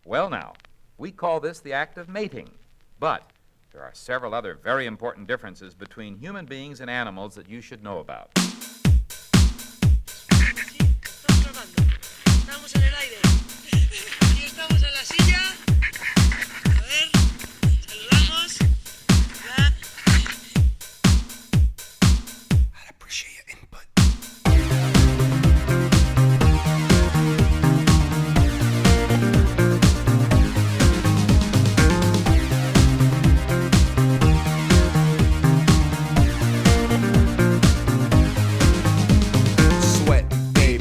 Well, now, we call this the act of mating. But there are several other very important differences between human beings and animals that you should know about. Estamos grabando. Estamos en el aire. Aquí estamos en la silla. A ver, saludamos. Ya. I'd appreciate your input.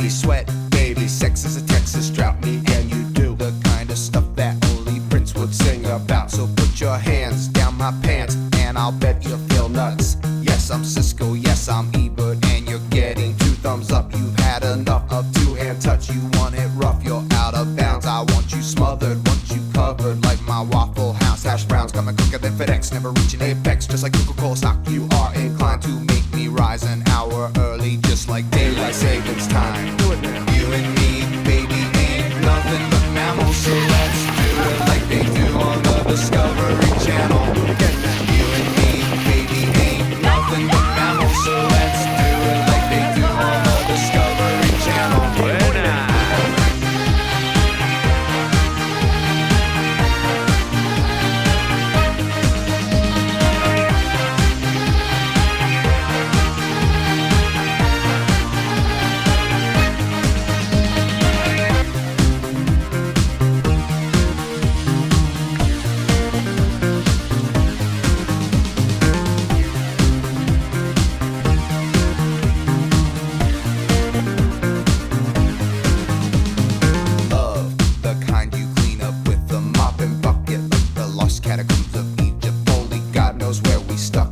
Sweat, baby, sex is a Texas drought. Me and you do the kind of stuff that only Prince would sing about. So put your hands down my pants and I'll bet you'll feel nuts. Yes, I'm Cisco, yes, I'm Ebert, and you're getting 2 thumbs up. You've had enough of 2-hand touch. You want it rough, you're out of bounds. I want you smothered, want you covered like my Waffle House hash browns. Coming quicker than FedEx, never reaching apex. Just like Coca-Cola stock, you are inclined to make me rise an hour early, just like daylight savings time. You and me, baby, ain't nothing but mammals, so let's do it like they do on the Discovery Channel. You and me, baby, ain't nothing but mammals, so let's do it like they do on the Discovery Channel. Catacombs of Egypt, only God knows where we stuck